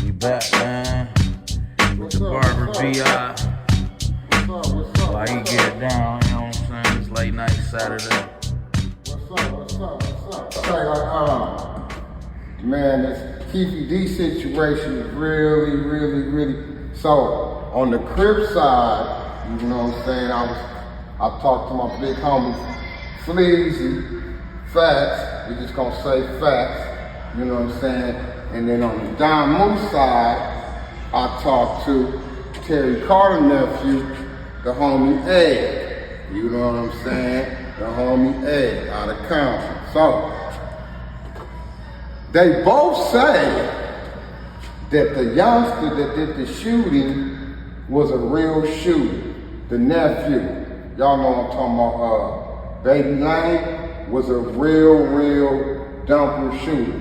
We back, man. With the Barber B.I. What's up? Why you get down, you know what I'm saying? It's late night Saturday. What's up? Say, man, this Keefy D situation is really. So, on the Crip side, you know what I'm saying, I talked to my big homie, Fleazy, Facts, we just gonna say Facts, you know what I'm saying? And then on the Don Moose side, I talked to Terry Carter nephew, the homie A. You know what I'm saying? The homie A out of Compton. So, they both say that the youngster that did the shooting was a real shooter. The nephew, y'all know what I'm talking about, Baby Lane was a real dumper shooter.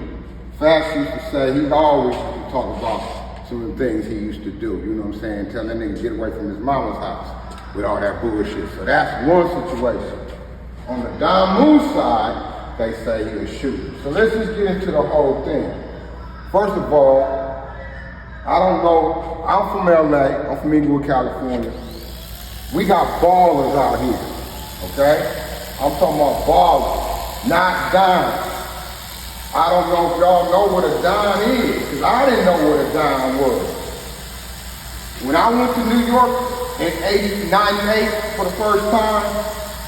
Facts used to say he always used to talk about some of the things he used to do, you know what I'm saying? Tell that nigga get away from his mama's house with all that bullshit. So that's one situation. On the Don Moose side, they say he a shooter. So let's just get into the whole thing. First of all, I don't know, I'm from LA, I'm from Inglewood, California. We got ballers out here, okay? I'm talking about ballers, not dimes. I don't know if y'all know what a dime is, because I didn't know what a dime was. When I went to New York in 98 for the first time,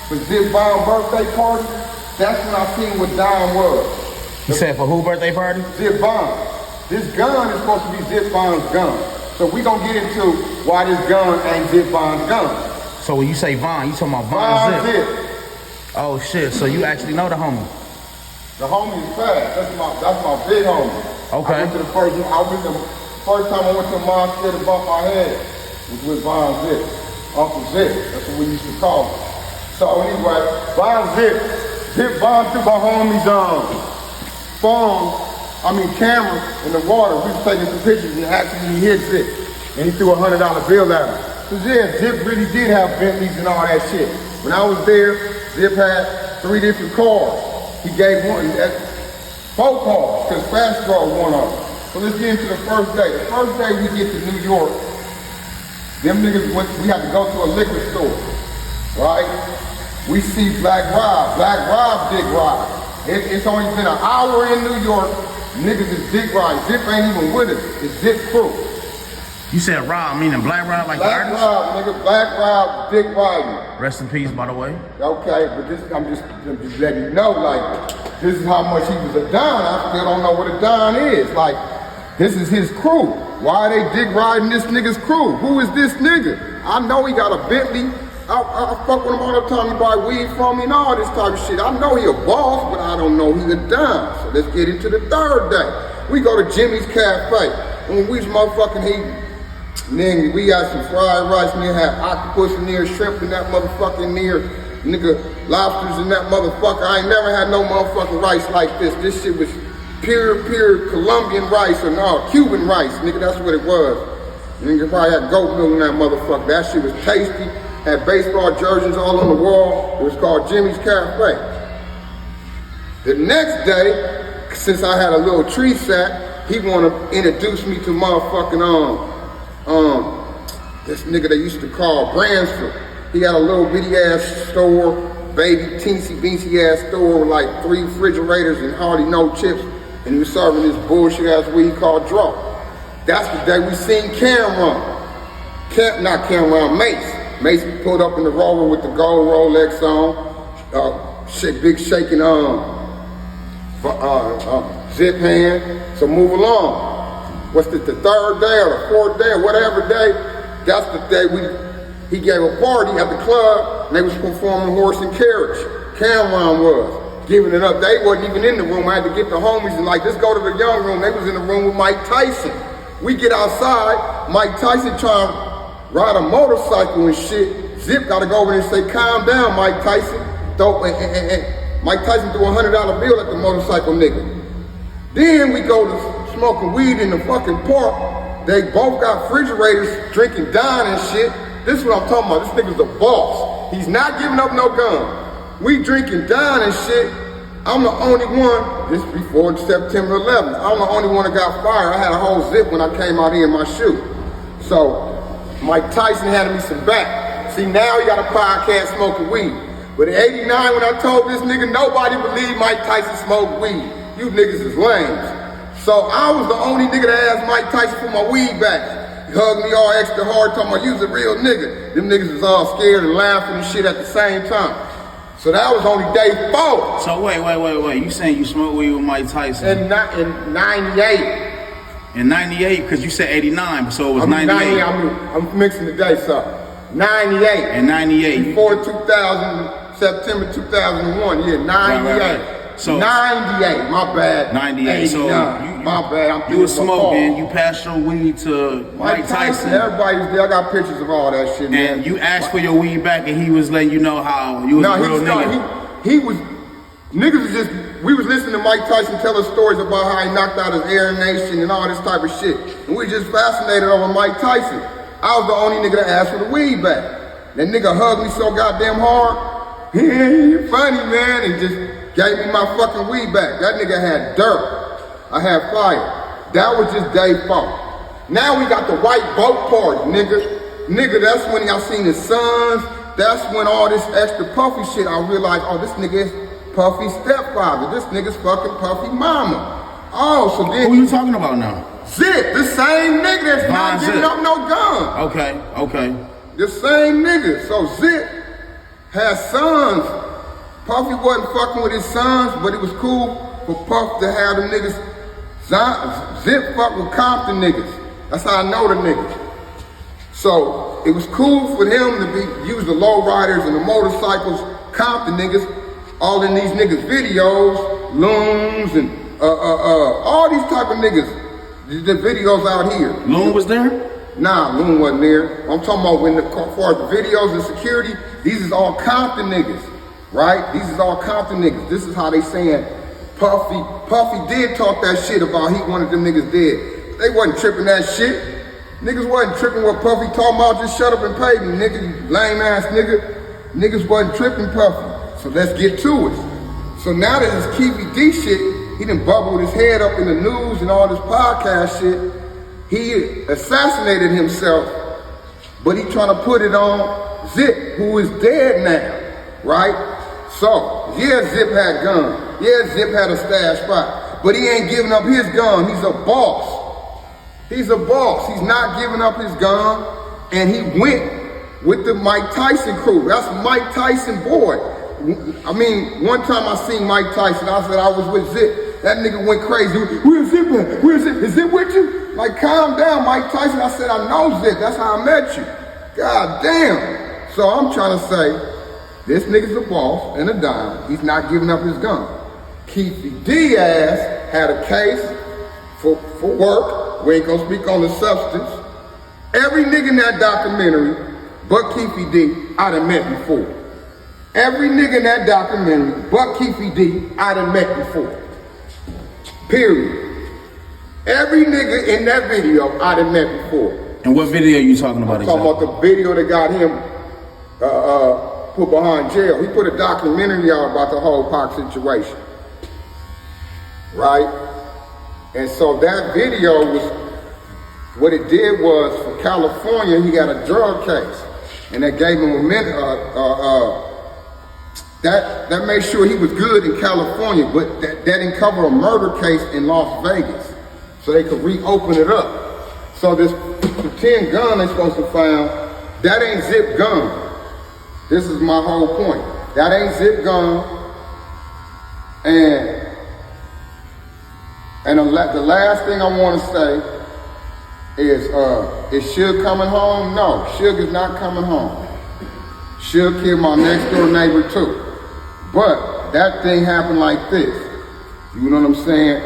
for Zip Bond's birthday party, that's when I seen what dime was. You said for who birthday party? Zip Bond. This gun is supposed to be Zip Bond's gun. So we gonna get into why this gun ain't Zip Bond's gun. So when you say Von, you talking about Von Zip? Zip. Oh shit, so you actually know the homie? The homie is fast. That's my big homie. Okay. I went to the first time I went to a mosque to bump my head was with Von Zip. Uncle Zip. That's what we used to call him. So anyway, Von Zip Von took my homie's camera in the water. We was taking some pictures and actually he hit Zip. And he threw a $100 bill at him. So yeah, Zip really did have Bentleys and all that shit. When I was there, Zip had 3 different cars. He gave one, 4 cars, because Fast drove one of them. So let's get into the first day. The first day we get to New York, them niggas we had to go to a liquor store, right? We see Black Rob dick ride. It's only been an hour in New York, niggas is dick riding. Zip ain't even with us, it's Zip crew. You said Rob, meaning Black Rob, like Black the artist? Rob, nigga, Black Rob, dick riding. Rest in peace, by the way. Okay, but I'm just letting you know, like, this is how much he was a don. I still don't know what a don is. Like, this is his crew. Why are they dick riding this nigga's crew? Who is this nigga? I know he got a Bentley. I fuck with him all the time. He buy weed from me and all this type of shit. I know he a boss, but I don't know he a don. So let's get into the third day. We go to Jimmy's Cafe. When we was motherfucking nigga, we got some fried rice, nigga, had octopus in there, shrimp in that motherfucking there, nigga, lobsters in that motherfucker. I ain't never had no motherfucking rice like this. This shit was pure Colombian rice or no, Cuban rice, nigga, that's what it was. Nigga probably had goat milk in that motherfucker. That shit was tasty, had baseball jerseys all on the wall. It was called Jimmy's Cafe. The next day, since I had a little tree set, he wanna introduce me to motherfucking, this nigga they used to call Bransford. He had a little bitty ass store, baby teensy beansy ass store with like 3 refrigerators and hardly no chips. And he was serving this bullshit ass weed called draw. That's the day we seen Mace. Mace pulled up in the Rover with the gold Rolex on, big shaking zip hand. So move along. What's the third day or the 4th day or whatever day? That's the day he gave a party at the club and they was performing horse and carriage. Cameron was giving it up. They wasn't even in the room. I had to get the homies and like, let's go to the young room. They was in the room with Mike Tyson. We get outside, Mike Tyson trying to ride a motorcycle and shit. Zip gotta go over there and say, calm down, Mike Tyson. Mike Tyson threw a $100 bill at the motorcycle nigga. Then we go to smoking weed in the fucking park. They both got refrigerators, drinking Don and shit. This is what I'm talking about. This nigga's a boss. He's not giving up no gun. We drinking Don and shit. I'm the only one, this before September 11th, I'm the only one that got fired. I had a whole zip when I came out here in my shoe. So Mike Tyson had me some back. See, now he got a podcast smoking weed. But in 89, when I told this nigga, nobody believed Mike Tyson smoked weed. You niggas is lames. So I was the only nigga that asked Mike Tyson for my weed back. He hugged me all extra hard, talking about you's a real nigga. Them niggas was all scared and laughing and shit at the same time. So that was only day 4. So wait. You saying you smoked weed with Mike Tyson? In 98. In 98, because you said 89, so it was 98. I'm mixing the dates up. 98. In 98. Before 2000, September 2001, yeah, 98. Right. So 98, my bad. 98, so my bad. You were smoking, you passed your weed to Mike Tyson. Everybody's there, I got pictures of all that shit, man. And you asked for your weed back and he was letting you know how you was a real nigga. He was, niggas was just, we was listening to Mike Tyson tell us stories about how he knocked out his Air Nation and all this type of shit. And we just fascinated over Mike Tyson. I was the only nigga that asked for the weed back. That nigga hugged me so goddamn hard. You funny, man, and just gave me my fucking weed back. That nigga had dirt. I had fire. That was just day 4. Now we got the white boat party, nigga. Nigga, that's when I seen his sons. That's when all this extra puffy shit, I realized, oh, this nigga is Puffy's stepfather. This nigga's fucking Puffy mama. Oh, so then. Who you talking about now? Zip, the same nigga that's not giving up no gun. Okay. The same nigga. So Zip had sons. Puffy wasn't fucking with his sons, but it was cool for Puff to have them niggas. Zip fuck with Compton niggas. That's how I know the niggas. So it was cool for him to use the lowriders and the motorcycles, Compton niggas, all in these niggas' videos, Loons and all these type of niggas. The videos out here. Loon was there? Nah, Loon wasn't there. I'm talking about when as far as the videos and security, these is all Compton niggas, right? These is all Compton niggas. This is how they saying Puffy did talk that shit about he wanted them niggas dead. They wasn't tripping that shit. Niggas wasn't tripping what Puffy talking about. Just shut up and pay me, nigga, you lame ass nigga. Niggas wasn't tripping Puffy. So let's get to it. So now that this Keefy D shit, he done bubbled his head up in the news and all this podcast shit. He assassinated himself, but he trying to put it on Zip, who is dead now, right? So, yeah, Zip had guns. Yeah, Zip had a stash spot, but he ain't giving up his gun. He's a boss. He's a boss. He's not giving up his gun, and he went with the Mike Tyson crew. That's Mike Tyson boy. I mean, one time I seen Mike Tyson, I said I was with Zip. That nigga went crazy. Where's Zip at? Where's Zip? Is Zip with you? Like, calm down, Mike Tyson. I said, I know Zip. That's how I met you. God damn. So I'm trying to say, this nigga's a boss and a dime. He's not giving up his gun. Keefy D ass had a case for work. We ain't gonna speak on the substance. Every nigga in that documentary, but Keefy D, I done met before. Every nigga in that documentary, but Keefy D, I done met before. Period. Every nigga in that video, I done met before. And what video are you talking about exactly? I'm talking about the video that got him put behind jail. He put a documentary out about the whole Pac situation. Right? And so that video was, what it did was, for California, he got a drug case. And that gave him that made sure he was good in California, but that didn't cover a murder case in Las Vegas. So they could reopen it up. So this pretend gun they're supposed to find, that ain't Zip gun. This is my whole point. That ain't Zip gun. And the last thing I want to say is Suge coming home? No, Suge is not coming home. Suge killed my next door neighbor too. But that thing happened like this. You know what I'm saying?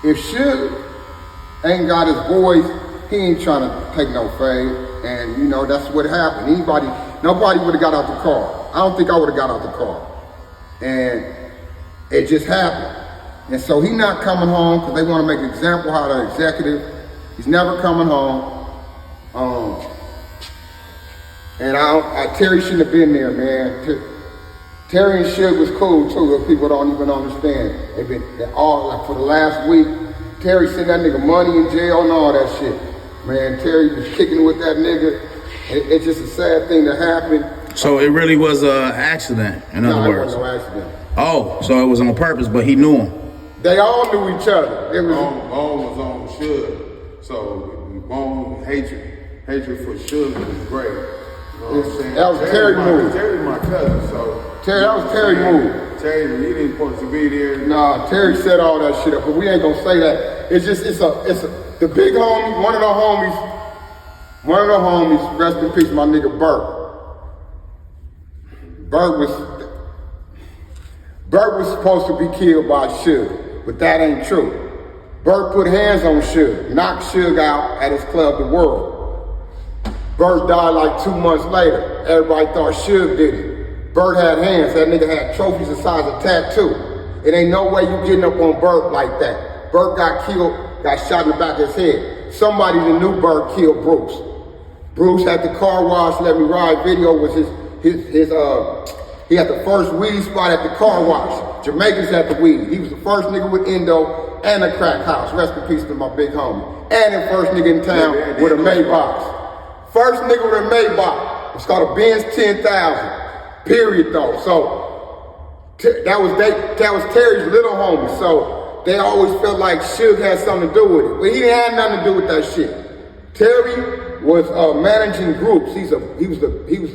If Suge ain't got his voice, he ain't trying to take no fade. And you know, that's what happened. Nobody would have got out the car. I don't think I would have got out the car. And it just happened. And so he not coming home because they want to make an example how the executive, he's never coming home. And Terry shouldn't have been there, man. Terry and Suge was cool too, but people don't even understand. They all, like for the last week, Terry sent that nigga money in jail and all that shit. Man, Terry was kicking with that nigga. It's just a sad thing to happen. So it really was an accident, in other words? No, it wasn't no accident. Oh, so it was on purpose, but he knew him. They all knew each other. It was Bone was on Suge, so Bone hatred for Suge was great. You know what I'm saying? That was Terry move. Terry's my cousin, so that was Terry move. Terry, he didn't supposed to be there. Nah, Terry set all that shit up, but we ain't gonna say that. It's the big homie, one of the homies, rest in peace, my nigga Burt. Burt was supposed to be killed by Suge, but that ain't true. Burt put hands on Suge, knocked Suge out at his club, The World. Burt died like 2 months later. Everybody thought Suge did it. Burt had hands. That nigga had trophies the size of tattoo. It ain't no way you getting up on Burt like that. Burt got killed, got shot in the back of his head. Somebody that knew Burt killed Bruce. Bruce had the car wash, Let Me Ride video was he had the first weed spot at the car wash. Jamaicans had the weed. He was the first nigga with endo and a crack house. Rest in peace to my big homie. And the first nigga in town with a Maybach. First nigga with a Maybach. It's called a Benz 10,000. Period though. So that was Terry's little homie. So they always felt like Suge had something to do with it. But he didn't have nothing to do with that shit. Terry was managing groups. He was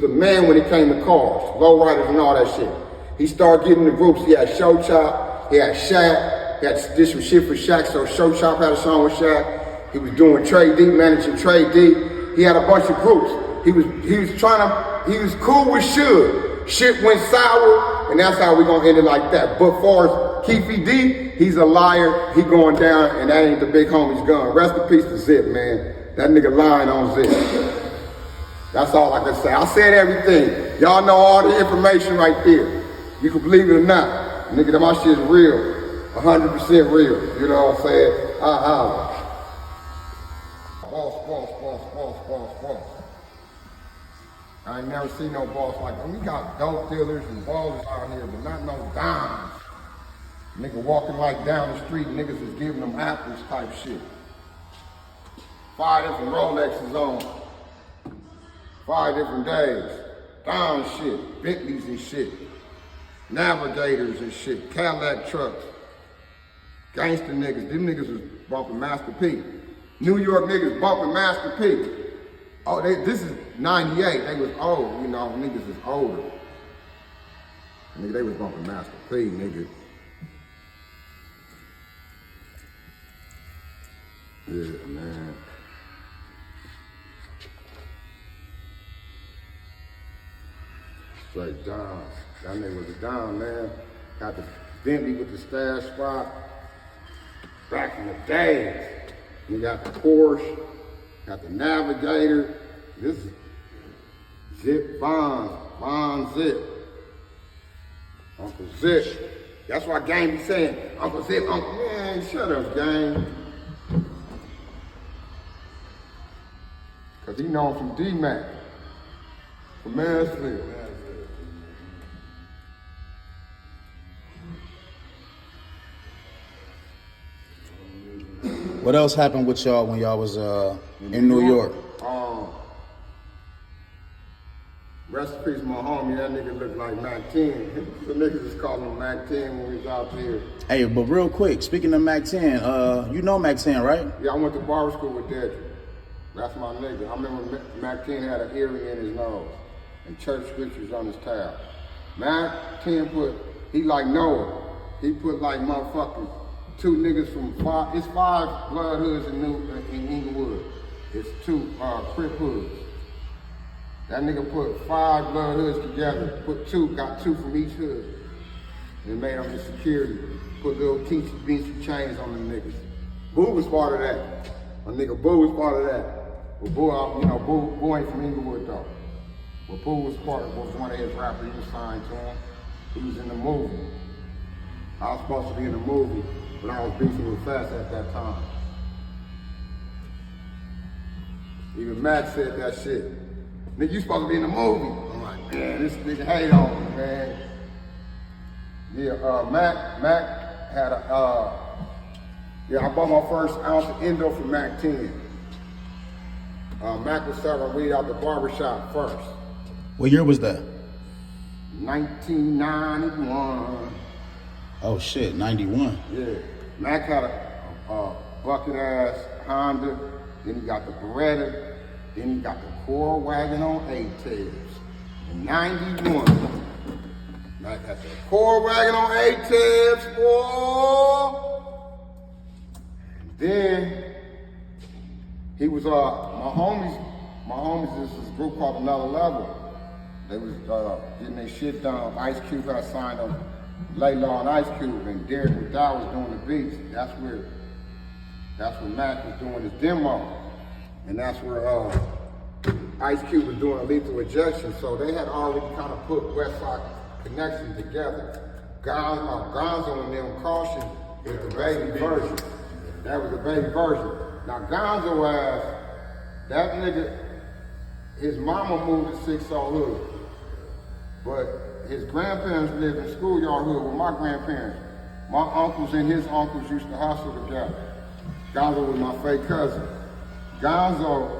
the man when it came to cars, lowriders and all that shit. He started getting the groups. He had Show Chop, he had Shaq, he did some shit for Shaq, so Show Chop had a song with Shaq. He was doing Trey D, managing Trey D. He had a bunch of groups. He was cool with Suge. Shit went sour, and that's how we gonna end it like that. But for Keefy D, he's a liar, he going down, and that ain't the big homie's gun. Rest in peace to Zip, man. That nigga lying on Zip. That's all I can say. I said everything. Y'all know all the information right there. You can believe it or not. Nigga, my shit's real. 100% real. You know what I'm saying? Boss. I ain't never seen no boss like that. We got dope dealers and ballers out here, but not no dimes. Nigga walking like down the street, niggas is giving them apples type shit. 5 different Rolexes on, 5 different days. Down shit, Bentleys and shit, Navigators and shit, Cadillac trucks. Gangster niggas, them niggas was bumping Master P. New York niggas bumping Master P. Oh, this is 98, they was old, you know, niggas is older. Nigga, they was bumping Master P, nigga. Yeah, man. Straight down. That nigga was a down, man. Got the Bentley with the stash spot. Back in the days. You got the Porsche, got the Navigator. This is Zip Bond Zip. Uncle Zip. That's why Gang be saying, Uncle Zip, Uncle, man, shut up, Gang. Cause he known from D-Mac, from Mansfield. What else happened with y'all when y'all was in New York? Rest in peace, my homie. That nigga looked like Mac 10. The niggas was calling him Mac 10 when we was out there. Hey, but real quick, speaking of Mac 10, you know Mac 10, right? Yeah, I went to barber school with Dedrick. That's my nigga. I remember Mac 10 had an earring in his nose and church scriptures on his tab. Mac 10 he like Noah. He put like motherfucking 2 niggas from 5, it's 5 blood hoods in Inglewood. It's 2 Crip hoods. That nigga put 5 blood hoods together, got 2 from each hood. And made them the security. Put little teensy chains on them niggas. Boo was part of that. My nigga Boo was part of that. But Boo ain't from Inglewood though. But Boo was one of his rappers, he was signed to him. He was in the movie. I was supposed to be in the movie, but I was beefing with Fast at that time. Even Mac said that shit. Nigga, you supposed to be in the movie. I'm like, man, this nigga hate on me, man. Yeah, Mac had a, I bought my first ounce of Endo from Mac 10. Mac was serving weed out the barbershop first. What year was that? 1991. Oh shit, 91. Yeah. Mac had a bucket ass Honda, then he got the Beretta, then he got the Core wagon on 8-tails. In 91. Mac had the Core wagon on 8-tails, boy. And then he was my homies is this group called Another Level. They was getting their shit done. Ice Cube had signed them, Laylaw and Ice Cube, and Derek McDowell was doing the beats. That's where Mac was doing his demo. And that's where Ice Cube was doing a Lethal Injection. So they had already kind of put Westside Connection together. Gonzo and them Caution was the baby version. That was the baby version. Now Gonzo ass, that nigga, his mama moved to 60 Hood. But his grandparents lived in Schoolyard Hood with my grandparents. My uncles and his uncles used to hustle together. Gonzo was my fake cousin. Gonzo,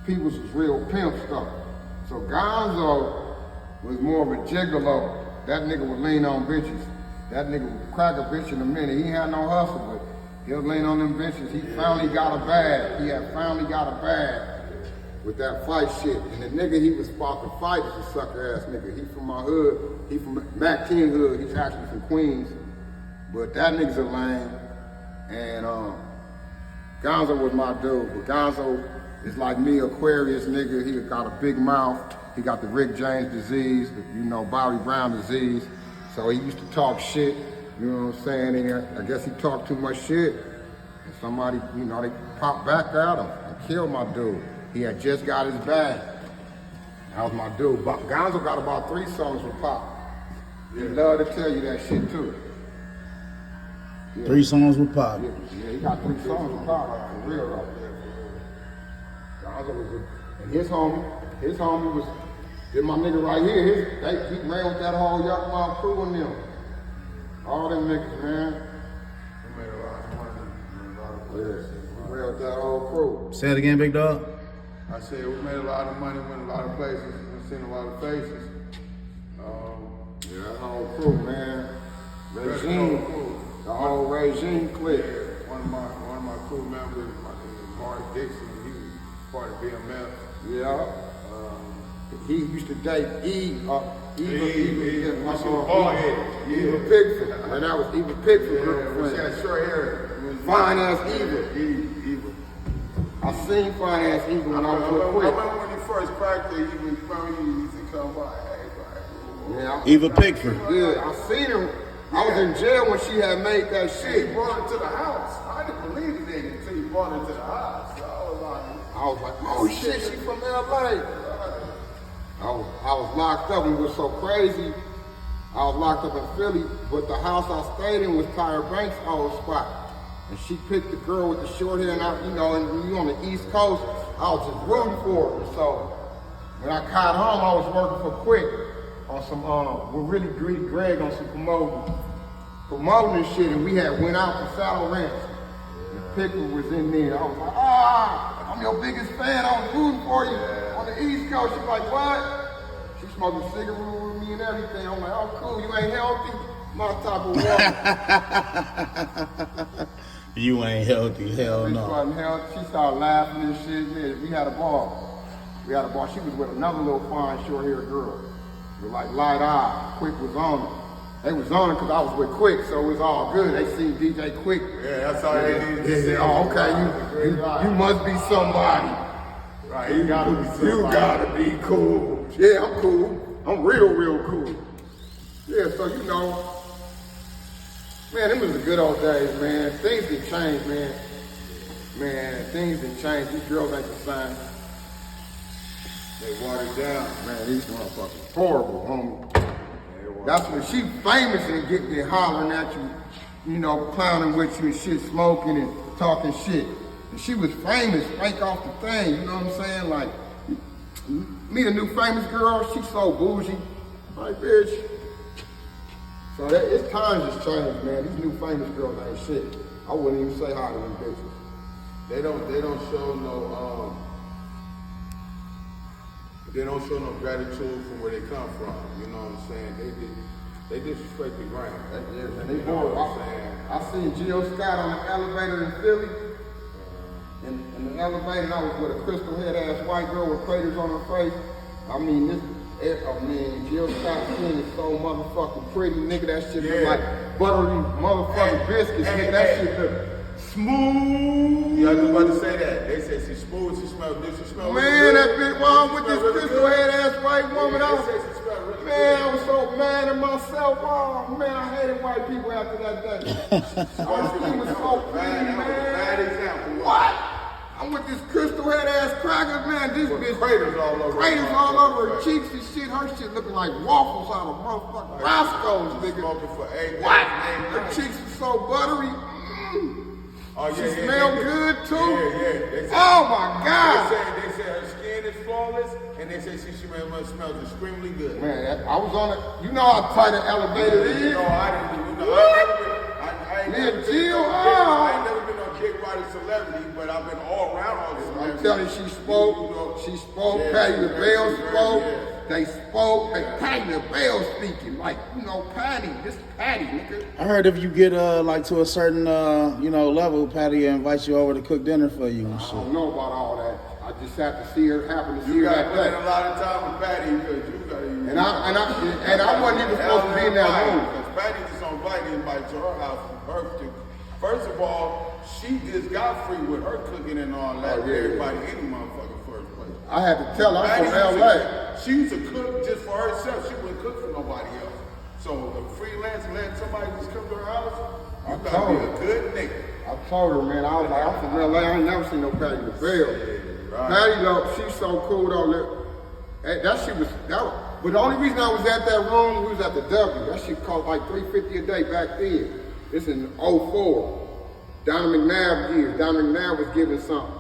people was real pimp stuff. So Gonzo was more of a gigolo. That nigga would lean on bitches. That nigga would crack a bitch in a minute. He ain't had no hustle, but he'll lean on them bitches. He finally got a bag. He had finally got a bag with that fight shit. And the nigga he was about to fight is a sucker ass nigga. He from my hood. He from Mac 10 hood. He's actually from Queens. But that nigga's a lame. And Gonzo was my dude. But Gonzo is like me, Aquarius nigga. He got a big mouth. He got the Rick James disease, Bobby Brown disease. So he used to talk shit, you know what I'm saying? And I guess he talked too much shit. And somebody, they popped back at him and killed my dude. He had just got his bag. That was my dude. But Gonzo got about 3 songs with Pop. He'd love to tell you that shit too. Yeah. 3 songs with Pop. Yeah, he got 3 songs with Pop, for real though. Gonzo was and his homie was, then my nigga right here, he ran with that whole Yuck Mouth crew and them. All them niggas, man. We made a lot of money. Yeah, we ran with that whole crew. Say it again, big dog. I said we made a lot of money, went a lot of places, we seen a lot of faces. Yeah, that whole crew, man. Regime, the whole regime clique. One of my crew members, Mark Dixon, he was part of BMF. Yeah. He used to date Eva Pickford. And that was Eva Pickford. She had short hair. Fine ass Eva. I seen fine ass Eva when I was I with Quick. remember when he first cracked it, he used to come by. Yeah, Eva Pickford. Yeah, I seen him. I was in jail when she had made that shit. He brought her to the house. I didn't believe it until he brought her to the house. So I was like, oh shit, she from LA. I was locked up and it was so crazy. I was locked up in Philly, but the house I stayed in was Tyra Banks' old spot. And she picked the girl with the short hair, and and when you on the East Coast, I was just rooting for her. So when I got home, I was working for Quick on some, with really greedy Greg on some promoting and shit, and we had went out to Saddle Ranch. And Pickle was in there. I was like, I'm your biggest fan. I was rooting for you on the East Coast. She's like, what? She smoking a cigarette with me and everything. I'm like, oh, cool. You ain't healthy. My type of woman. You ain't healthy, hell She no. wasn't healthy. She started laughing and shit. Yeah, we had a ball. She was with another little fine short-haired girl with like light eyes. Quick was on it. They was on it because I was with Quick, so it was all good. They seen DJ Quick. yeah, that's all they needed to see. Oh, okay, you must be somebody. Right, you gotta be somebody. You gotta be cool. Yeah, I'm cool. I'm real cool. Yeah, so man, them was the good old days, man. Things did change, man. Man, things did change. These girls ain't the same. They watered down. Man, these motherfuckers horrible, homie. That's when she famous and get there hollering at you, clowning with you and shit, smoking and talking shit. She was famous, Frank off the thing, you know what I'm saying? Like, meet a new famous girl, she's so bougie. Like, bitch. So it's times has changed, man. These new famous girls ain't shit. I wouldn't even say hi to them bitches. They don't show no they don't show no gratitude from where they come from. You know what I'm saying? They disrespect the ground. And they bored. I seen Jill Scott on the elevator in Philly. In the elevator, and I was with a crystal head ass white girl with craters on her face. I mean, Jill Scott's skin is so motherfucking pretty, nigga. That shit look like buttery motherfucking biscuits, nigga. That shit look smooth. Yeah, I was about to say that. They said she's smooth, she smells good, she smells man, really that good. bitch, while I'm with this Really crystal good. head ass white woman, Yeah, I was, they say she smells really man, good. I was so mad at myself. Oh, man, I hated white people after that day. She was so pretty, man. Bad example. What? I'm with this crystal head ass cracker, man. This bitch Craters all over. craters all over her cheeks and shit. Her shit looking like waffles out of motherfucking Roscoe's, nigga. Smoking for 8 days. What? Her cheeks are so buttery. Oh, yeah, She smell good too. Yeah. They say, Oh my God. They say her skin is flawless, and they say she smells extremely good. Man, I was on it. You know how tight an elevator is. No, I didn't. You know, What? I ain't Me never and been Jill, I ain't never been no big body celebrity, but I've been all around all the celebrities. I'm telling you, she spoke. Yeah, Patty LaBelle spoke. yeah. They spoke. Patty LaBelle speaking. Like, you know, Patty. This is Patty, nigga. I heard if you get like to a certain level, Patty invites you over to cook dinner for you and I shit. don't know about all that. I just have to see her, happen to see You her got to that put in a day. lot of time with Patty because you got to. And I wasn't even supposed to be in that room. Because Patty just don't invite anybody to her house for birthday. First of all, she just got free with her cooking and all that. Oh, yeah. Everybody, any motherfucking first place. I had to tell her I'm from Patty LA. She used to cook just for herself. She wouldn't cook for nobody else. So the freelance letting somebody just come to her house, you gotta be a good nigga. I told her, man, I was like, I'm from LA. I ain't never seen no Patty LaBelle. Right. Patty, though, she's so cool, though. But the only reason I was at that room, we was at the W. That shit cost like $350 a day back then. This in '04. Donnie McNabb years. Donnie McNabb was giving something.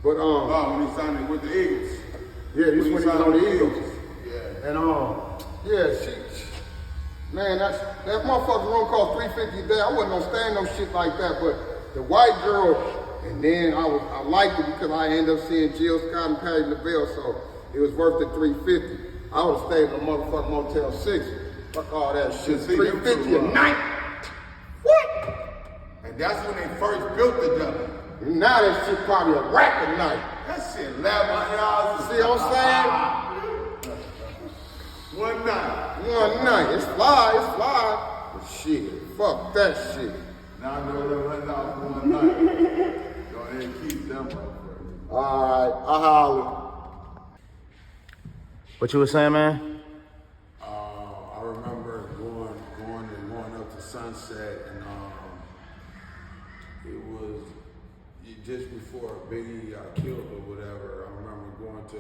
But when he signed with the Eagles. yeah, this when he was on the Eagles. Yeah. And man, that motherfucking room cost $350 a day. I wasn't gonna stand no shit like that. But the white girl, and then I liked it because I ended up seeing Jill Scott and Patty LaBelle, so it was worth the $350. I would have stayed in a motherfucking Motel 6. Fuck all that shit. $350 a night. What? And that's when they first built the W. Now that shit probably a rack a night. That shit $1,100. See what I'm saying? One night. One night. It's fly. But shit, fuck that shit. Now I know that $1,000 for one night. Go ahead and keep them motherfuckers. Alright, I holler. What you was saying, man? I remember going up to Sunset, and it was just before Biggie got killed or whatever. I remember going to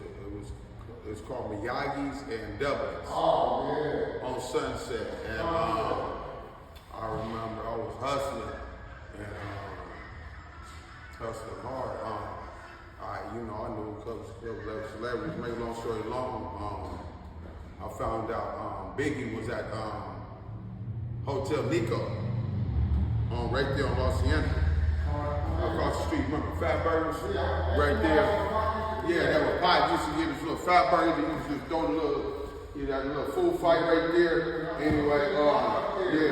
it's called Miyagi's and Devlin's. Oh, yeah. On Sunset, and I remember I was hustling and hustling hard. I knew a couple of celebrities. Make a long story long, I found out Biggie was at Hotel Nico, right there on La Cienega, across the street. Remember Fat Burgers? Right there. Yeah, that was Pop used to get his little Fat Burgers. He used to just throw the little food fight right there. Anyway,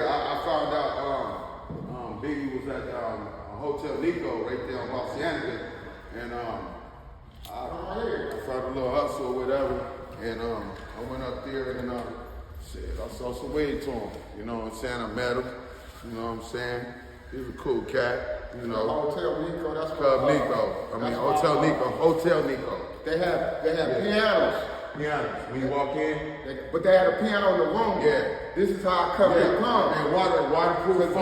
I found out Biggie was at Hotel Nico right there on La Cienega, and I found a little hustle or whatever, and I went up there and I saw some way to him. You know what I'm saying? I met him. You know what I'm saying? He's a cool cat. You know. Hotel Nico, that's Club what Nico. Hotel Nico. They have pianos. Pianos. When you walk in. But they had a piano in the room. Yeah. This is how I cut their pump. And waterproof Big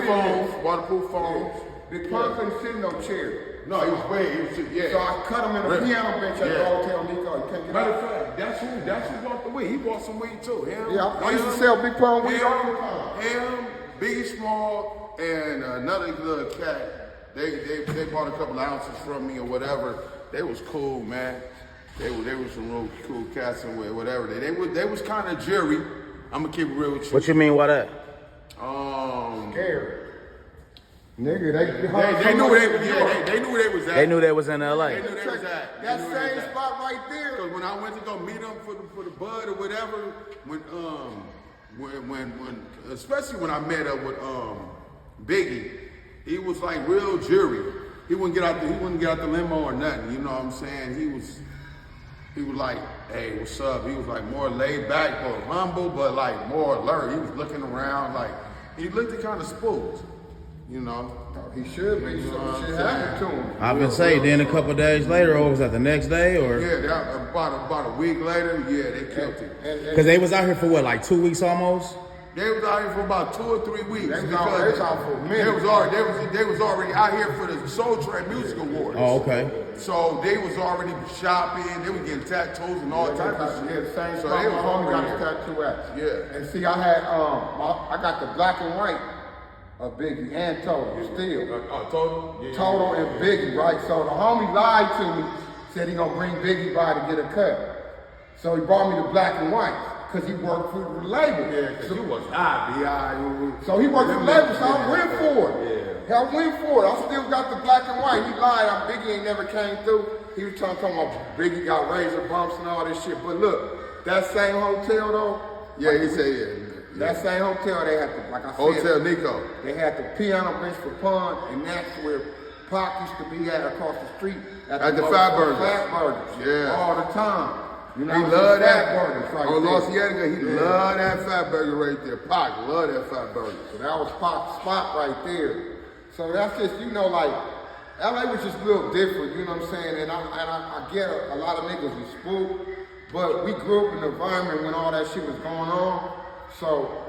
phones. Waterproof phones. Big Pun couldn't sit in no chair. No, he was yeah. So I cut him in a piano bench at the Hotel Nico. He can't get Matter of out. fact, that's who walked away. He bought some weed too. I used to sell Big Pun weed all the time. Him, Biggie Small, and another little cat. They bought a couple of ounces from me or whatever. They was cool, man. They were some real cool cats and whatever. They was kind of jury. I'm gonna keep it real with you. What you mean by that? Scared. Nigga, they knew where they knew where they was at. They knew they was in LA. They knew they was at. That same spot right there. Because when I went to go meet them for the bud or whatever, when especially when I met up with Biggie, he was like real jury. He wouldn't get out the limo or nothing. You know what I'm saying? He was like, hey, what's up? He was like more laid back, but humble, but like more alert. He was looking around like he looked kind of spooked. You know, he should be. Some shit happened to him. I've been saying. Then a couple of days later, or was that the next day, or? Yeah, about a week later, yeah, they killed him. Because they was out here for what, like 2 weeks almost? They was out here for about 2 or 3 weeks. They was out for a minute. They was already out here for the Soul Train Music Awards. Oh, okay. So they was already shopping. They were getting tattoos and all types of shit. Yeah, the same so spot they my was homie got already his tattoo at. Yeah. And see, I had I got the black and white of Biggie and Total still. Total? Yeah. Total and Biggie, right? So the homie lied to me, said he gonna bring Biggie by to get a cut. So he brought me the black and white, because he worked for the label. Yeah, because you was high, B.I. So he worked for the label, so I went for it. Yeah. I went for it. I still got the black and white. He lied, Biggie ain't never came through. He was talking about Biggie got razor bumps and all this shit. But look, that same hotel though. Yeah, he said yeah. That same hotel, they had the, like I said, Hotel Nico. They had the piano bench for Pun, and that's where Pac used to be at across the street at the Fat Burgers. Fat Burgers. Yeah. All the time. You know, He loved that burgers right on there. Los Angeles. He loved that Fat Burger right there. Pac loved that Fat Burger. So that was Pac's spot right there. So that's just, you know, like, LA was just a little different, you know what I'm saying? And I get a lot of niggas was spooked, but we grew up in an environment when all that shit was going on. So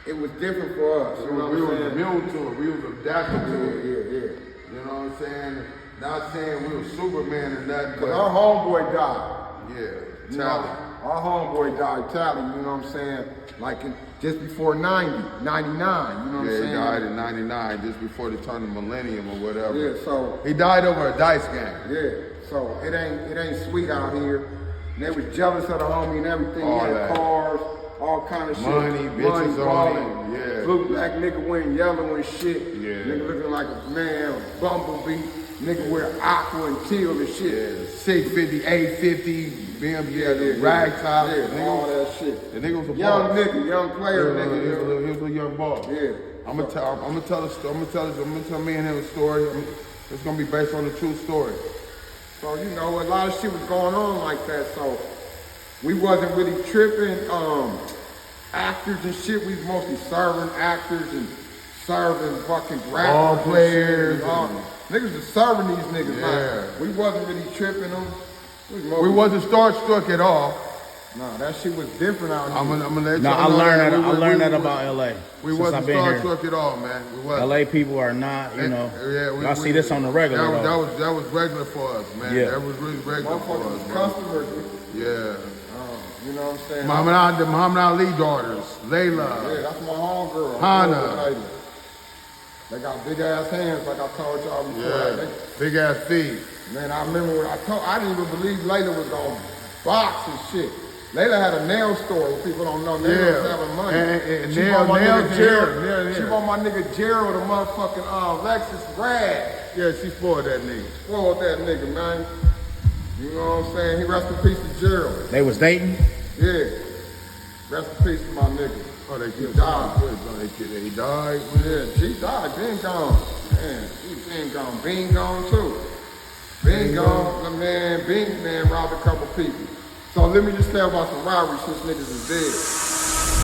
it was different for us. You know what we I'm was saying? immune to it. We was adapted to it. Yeah. You know what I'm saying? Not saying we was Superman or nothing, but Our homeboy died. yeah, You know, Tally. our homeboy died, Tally, you know what I'm saying? Like just before 99, you know what I'm Yeah, saying? he died in '99, just before the turn of millennium or whatever. Yeah, so He died over a dice game. yeah, so it ain't sweet out here. And they was jealous of the homie and everything. All he had that. cars, all kind of shit. Money, bitches balling. on him, yeah. Blue black nigga wearing yellow and shit. Yeah. Nigga looking like a man, a bumblebee. Nigga wear aqua and teal and shit. Yeah, 650, 850, BMW, rag top. Yeah, all that shit. The nigga was a Young boss. nigga, young player nigga. He was a young boss. Yeah. I'm gonna tell me and him a story. It's gonna be based on a true story. So, you know, a lot of shit was going on like that, so we wasn't really tripping. Actors and shit, we was mostly serving actors and serving fucking rappers. Ball and players shit and all. Niggas was serving these niggas, Yeah. man. We wasn't really tripping them. We wasn't starstruck at all. Nah, that shit was different out here. I'm gonna let you No, know I learned that. we I learned that we- about LA. We since wasn't I've been here. starstruck at all, man. We wasn't. LA people are not, you know. Yeah, I see this on the regular. though. That was regular for us, man. Yeah. That was really regular for Motherfuckers us, was man. customers. Yeah. You know what I'm saying? The Muhammad Ali daughters, Layla. Yeah, that's my homegirl. Hannah. They got big ass hands, like I told y'all before. Yeah. Big ass feet. Man, I remember when I didn't even believe Layla was gonna box and shit. Layla had a nail store. People don't know nails Yeah. having money. And She nail- bought my nails nigga and Gerald. hair, nail She hair. bought my nigga Gerald a motherfucking Lexus rag. Yeah, she spoiled that nigga. Spoiled that nigga, man. You know what I'm saying? He rest in peace to Gerald. They was dating. Yeah. Rest in peace to my nigga. Oh, they killed died. him. He died. Yeah, she died. Been gone. Man, she been gone. Been gone too. Been gone. Man, Bing man robbed a couple people. So let me just tell about some robbery since niggas is dead.